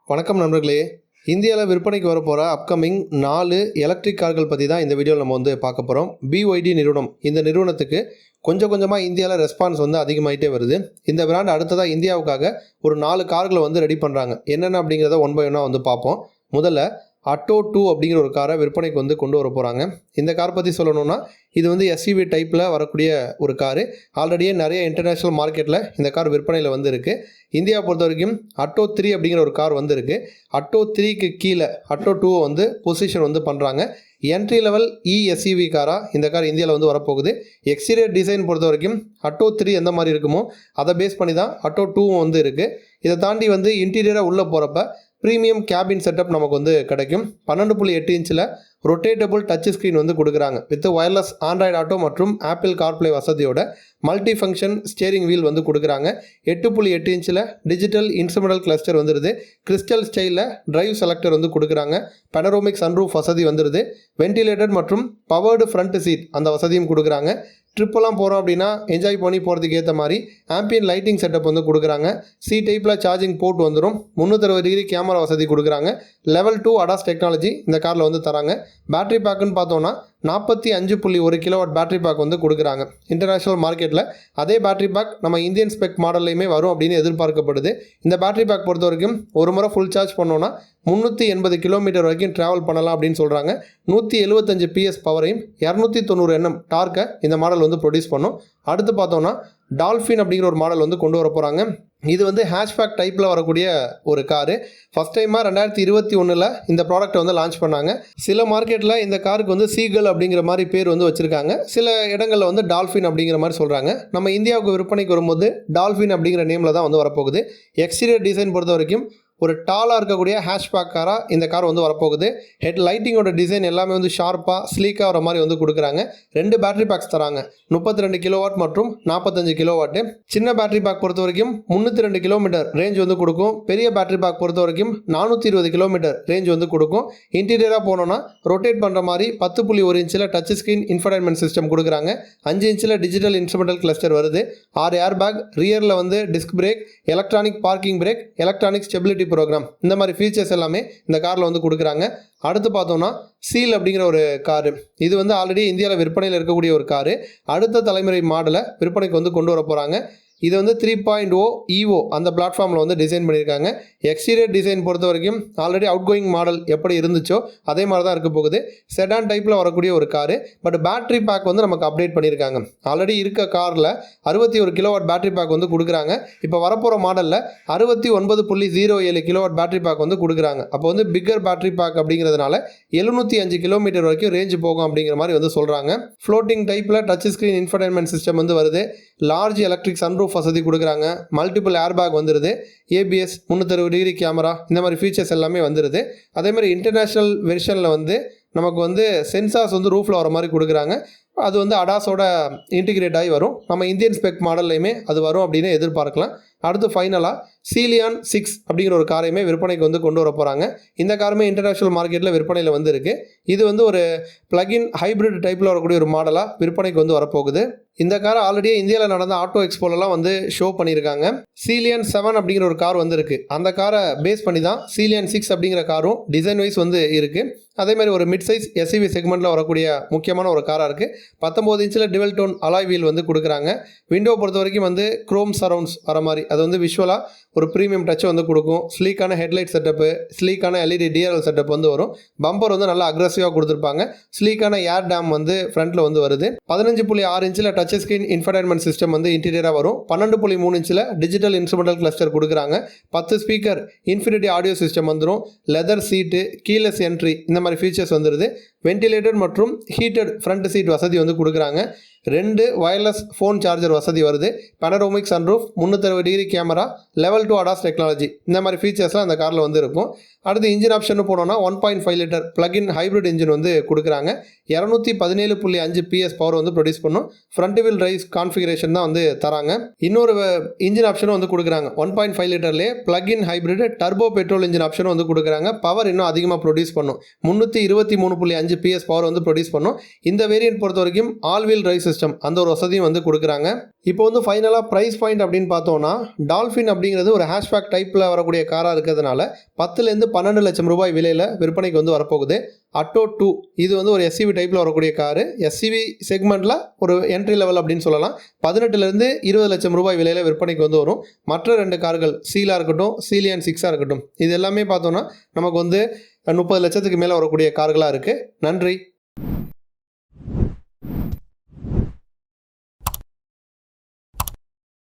வணக்கம் நண்பர்களே. இந்தியாவில் விற்பனைக்கு வரப்போகிற அப்கமிங் 4 எலக்ட்ரிக் கார்கள் பற்றி தான் இந்த வீடியோவில் நம்ம பார்க்க போகிறோம். BYD நிறுவனம், இந்த நிறுவனத்துக்கு கொஞ்சம் கொஞ்சமாக இந்தியாவில் ரெஸ்பான்ஸ் அதிகமாகிட்டே வருது. இந்த பிராண்ட் அடுத்ததாக இந்தியாவுக்காக ஒரு 4 கார்களை ரெடி பண்ணுறாங்க. என்னென்ன அப்படிங்கிறத ஒன் பை ஒன்னாக பார்ப்போம். முதல்ல அட்டோ 2 அப்படிங்கிற ஒரு காரை விற்பனைக்கு கொண்டு வர போகிறாங்க. இந்த கார் பற்றி சொல்லணும்னா இது SUV டைப்பில் வரக்கூடிய ஒரு காரு. ஆல்ரெடியே நிறைய இன்டர்நேஷ்னல் மார்க்கெட்டில் இந்த கார் விற்பனையில் இருக்குது. இந்தியாவை பொறுத்த வரைக்கும் அட்டோ 3 அப்படிங்கிற ஒரு கார் இருக்குது. அட்டோ 3க்கு கீழே அட்டோ 2 பொசிஷன் பண்ணுறாங்க. என்ட்ரி லெவல் SUV காராக இந்த கார் இந்தியாவில் வரப்போகுது. எக்ஸ்டீரியர் டிசைன் பொறுத்த வரைக்கும் அட்டோ 3 எந்த மாதிரி இருக்குமோ அதை பேஸ் பண்ணி தான் அட்டோ 2 இருக்குது. இதை தாண்டி இன்டீரியராக உள்ளே போகிறப்ப ப்ரீமியம் கேபின் செட்டப் நமக்கு கிடைக்கும். 12.8 இன்ச்சில் ரொட்டேட்டபிள் டச் ஸ்க்ரீன் கொடுக்குறாங்க. வித் வயர்லெஸ் ஆண்ட்ராய்டு ஆட்டோ மற்றும் ஆப்பிள் கார்ப்ளே வசதியோட மல்டி ஃபங்க்ஷன் ஸ்டேரிங் வீல் கொடுக்குறாங்க. 8.8 இன்ச்சில் டிஜிட்டல் இன்ஸ்ட்ருமெண்டல் கிளஸ்டர் வந்துடுது. கிறிஸ்டல் ஸ்டைலில் டிரைவ் செலக்டர் கொடுக்குறாங்க. பெனரோமிக் சன்ரூஃப் வசதி வந்துடுது. வென்டிலேட்டட் மற்றும் பவர்டு ஃப்ரண்ட் சீட் அந்த வசதியும் கொடுக்குறாங்க. ட்ரிப்பெல்லாம் போகிறோம் அப்படின்னா என்ஜாய் பண்ணி போகிறதுக்கு ஏற்ற மாதிரி ஆம்பியன் லைட்டிங் செட்டப் கொடுக்குறாங்க. C டைப்பில் சார்ஜிங் போர்ட் வந்துடும். 360 டிகிரி கேமரா வசதி கொடுக்குறாங்க. லெவல் 2 ADAS டெக்னாலஜி இந்த காரில் தராங்க. பேட்டரி பேக்குன்னு பார்த்தோன்னா 45.1 கிலோவாட் பேட்டரி பேக் கொடுக்குறாங்க. இன்டர்நேஷ்னல் மார்க்கெட்டில் அதே பேட்டரி பேக் நம்ம இந்தியன் ஸ்பெக் மாடல்லையுமே வரும் அப்படின்னு எதிர்பார்க்கப்படுது. இந்த பேட்டரி பேக் பொறுத்த வரைக்கும் ஒரு முறை ஃபுல் சார்ஜ் பண்ணோன்னா 380 கிலோமீட்டர் வரைக்கும் ட்ராவல் பண்ணலாம் அப்படின்னு சொல்கிறாங்க. 175 PS பவரையும் 290 Nm டார்க்கை இந்த மாடல் ப்ரொடியூஸ் பண்ணும். அடுத்து பார்த்தோன்னா டால்ஃபின் அப்படிங்கிற ஒரு மாடல் கொண்டு வர போகிறாங்க. இது ஹேஷ்பேக் டைப்பில் வரக்கூடிய ஒரு காரு. ஃபஸ்ட் டைமாக 2021 இந்த ப்ராடக்ட்டை லான்ச் பண்ணாங்க. சில மார்க்கெட்டில் இந்த காருக்கு சீகல் அப்படிங்கிற மாதிரி பேர் வச்சுருக்காங்க. சில இடங்களில் டால்ஃபின் அப்படிங்கிற மாதிரி சொல்கிறாங்க. நம்ம இந்தியாவுக்கு விற்பனைக்கு வரும்போது டால்ஃபின் அப்படிங்கிற நேமில் தான் வரப்போகுது. எக்ஸ்டீரியர் டிசைன் பொறுத்த வரைக்கும் ஒரு டாலாக இருக்கக்கூடிய ஹேஷ்பேக் காராக இந்த கார் வரப்போகுது. ஹெட் லைட்டிங்கோட டிசைன் எல்லாமே ஷார்ப்பாக ஸ்லீக்காக வர மாதிரி கொடுக்குறாங்க. 2 பேட்டரி பேக்ஸ் தராங்க. 32 கிலோவாட் மற்றும் 45 கிலோவாட்டு. சின்ன பேட்டரி பேக் பொறுத்த வரைக்கும் 302 கிலோமீட்டர் ரேஞ்ச் கொடுக்கும். பெரிய பேட்டரி பேக் பொறுத்த வரைக்கும் 420 கிலோமீட்டர் ரேஞ்ச் கொடுக்கும். இன்டீரியராக போனோன்னா ரொட்டேட் பண்ணுற மாதிரி 10.1 இன்ச்சில் டச் ஸ்க்ரீன் இன்ஃபர்டைன்மெண்ட் சிஸ்டம் கொடுக்குறாங்க. 5 இன்ச்சில் டிஜிட்டல் இன்ஸ்ட்ருமெண்டல் கிளஸ்டர் வருது. 6 ஏர் பேக், ரியரில் disc brake, electronic parking brake, electronic stability program, இந்த மாதிரி ஃபீச்சர்ஸ் எல்லாமே இந்த காரில் கொடுக்குறாங்க. அடுத்து பார்த்தோம்னா சீல் அப்படிங்கிற ஒரு காரு. இது ஆல்ரெடி இந்தியாவில் விற்பனையில் இருக்கக்கூடிய ஒரு காரு. அடுத்த தலைமுறை மாடலை விற்பனைக்கு கொண்டு வர போகிறாங்க. இது 3.0 EVO அந்த பிளாட்ஃபார்மில் டிசைன் பண்ணியிருக்காங்க. எக்ஸ்டீரியர் டிசைன் பொறுத்த வரைக்கும் ஆல்ரெடி அவுட் கோயிங் மாடல் எப்படி இருந்துச்சோ அதே மாதிரி தான் இருக்க போகுது. செடான் டைப்பில் வரக்கூடிய ஒரு காரு. பட் பேட்டரி பேக் நமக்கு அப்டேட் பண்ணியிருக்காங்க. ஆல்ரெடி இருக்க காரில் 61 கிலோவாட் பேட்டரி பேக் கொடுக்குறாங்க. இப்போ வரப்போகிற மாடலில் 69.07 கிலோவாட் பேட்டரி பேக் கொடுக்குறாங்க. அப்போ பிக்கர் பேட்டரி பேக் அப்படிங்கிறதுனால 705 கிலோமீட்டர் வரைக்கும் ரேஞ்ச் போகும் அப்படிங்கிற மாதிரி சொல்கிறாங்க. ஃப்ளோட்டிங் டைப்பில் டச் ஸ்க்ரீன் இன்ஃபர்டைன்மெண்ட் சிஸ்டம் வருது. லார்ஜ் எலக்ட்ரிக் சன்ரூஃப் வசதி கொடுக்குறாங்க. மல்டிபிள் ஏர் பேக் வந்துடுது. ABS, 360 டிகிரி கேமரா, இந்த மாதிரி ஃபீச்சர்ஸ் எல்லாமே வந்துடுது. அதேமாதிரி இன்டர்நேஷ்னல் வெர்ஷனில் நமக்கு சென்சார்ஸ் ரூஃபில் வர மாதிரி கொடுக்குறாங்க. அது அடாஸோட இன்டிகிரேட் ஆகி வரும். நம்ம இந்தியன் ஸ்பெக் மாடல்லையுமே அது வரும் அப்படின்னு எதிர்பார்க்கலாம். அடுத்து ஃபைனலாக சீலியான் 6 அப்படிங்கிற ஒரு காரையுமே விற்பனைக்கு கொண்டு வர போகிறாங்க. இந்த காருமே இன்டர்நேஷ்னல் மார்க்கெட்டில் விற்பனையில் இருக்குது. இது ஒரு பிளக்இன் ஹைப்ரிட் டைப்பில் வரக்கூடிய ஒரு மாடலாக விற்பனைக்கு வரப்போகுது. இந்த காரை ஆல்ரெடியே இந்தியாவில் நடந்த ஆட்டோ எக்ஸ்போலலாம் ஷோ பண்ணியிருக்காங்க. சீலியான் 7 அப்படிங்கிற ஒரு கார் இருக்குது. அந்த காரை பேஸ் பண்ணி தான் சீலியான் 6 அப்படிங்கிற காரும் டிசைன் வைஸ் இருக்குது. அதேமாதிரி ஒரு மிட் சைஸ் SUV செக்மெண்ட்டில் வரக்கூடிய முக்கியமான ஒரு காராக இருக்குது. 19 இன்ச்சில் டிவல் டோன் அலாய் வீல் கொடுக்குறாங்க. விண்டோ பொறுத்த வரைக்கும் குரோம் சரவுண்ட்ஸ் வர மாதிரி அது விஷுவலாக ஒரு ப்ரீமியம் டச் கொடுக்கும். ஸ்லீக்கான ஹெட்லைட் செட்டப்பு, ஸ்லீக்கான LED DRL செட்டப் வரும். பம்பர் நல்லா அக்ரெசிவாக கொடுத்துருப்பாங்க. ஸ்லீக்கான ஏர் டேம் ஃப்ரண்ட்டில் வருது. 15.6 இன்ச்சில் டச் ஸ்க்ரீன் இன்ஃபர்டைன்மெண்ட் சிஸ்டம் இன்டீரியராக வரும். 12.3 இன்ச்சில் டிஜிட்டல் இன்ஸ்ட்ருமெண்டல் கிளஸ்டர் கொடுக்குறாங்க. 10 ஸ்பீக்கர் இன்ஃபினிட்டி ஆடியோ சிஸ்டம் வந்துடும். லெதர் சீட்டு, கீலெஸ் என்ட்ரி, இந்த மாதிரி ஃபீச்சர்ஸ் வந்துடுது. வென்டிலேட்டட் மற்றும் ஹீட்டட் ஃப்ரண்ட் சீட் வசதி கொடுக்குறாங்க. 2 வயர்லெஸ் ஃபோன் சார்ஜர் வசதி வருது. Panoramic sunroof, 360 degree camera, level 2 ADAS technology, இந்த மாதிரி ஃபீச்சர்ஸ்லாம் அந்த காரில் இருக்கும். அடுத்து இன்ஜின் ஆப்ஷன் போனோன்னா 1.5 லிட்டர் பிளக்இன் ஹைப்ரிட் இன்ஜின் கொடுக்குறாங்க. 217.5 PS பவர் ப்ரொடியூஸ் பண்ணும். ஃப்ரண்ட் வீல் டிரைவ் கான்ஃபிகரேஷன் தான் தராங்க. இன்னொரு இன்ஜின் ஆப்ஷனும் கொடுக்குறாங்க. 1.5 லிட்டர்லேயே plug in hybrid turbo petrol engine ஆப்ஷனும் கொடுக்குறாங்க. பவர் இன்னும் அதிகமாக ப்ரொடியூஸ் பண்ணும். 323.5 PS பவர் ப்ரொடியூஸ் பண்ணும். இந்த வேரியன்ட் பொறுத்த வரைக்கும் ஆல் வீல் டிரைவ் சிஸ்டம் அந்த ஒரு வசதியும் வந்து கொடுக்குறாங்க. இப்போ வந்து ஃபைனலாக ப்ரைஸ் பாயிண்ட் அப்படின்னு பார்த்தோன்னா, டால்ஃபின் அப்படிங்கிறது ஒரு ஹேஷ்பேக் டைப்பில் வரக்கூடிய காராக இருக்கிறதுனால 10லேருந்து 12 லட்சம் ரூபாய் விலையில் விற்பனைக்கு வந்து வரப்போகுது. அட்டோ 2 இது வந்து ஒரு எஸ்சிவி டைப்பில் வரக்கூடிய காரு. எஸ்சிவி செக்மெண்ட்டில் ஒரு என்ட்ரி லெவல் அப்படின்னு சொல்லலாம். 18லேருந்து 20 லட்சம் ரூபாய் விலையில் விற்பனைக்கு வந்து வரும். மற்ற 2 கார்கள் சீலாக இருக்கட்டும், சீலியன் 6ஆக இருக்கட்டும், இது எல்லாமே பார்த்தோன்னா நமக்கு வந்து 30 லட்சத்துக்கு மேலே வரக்கூடிய கார்களாக இருக்குது. நன்றி.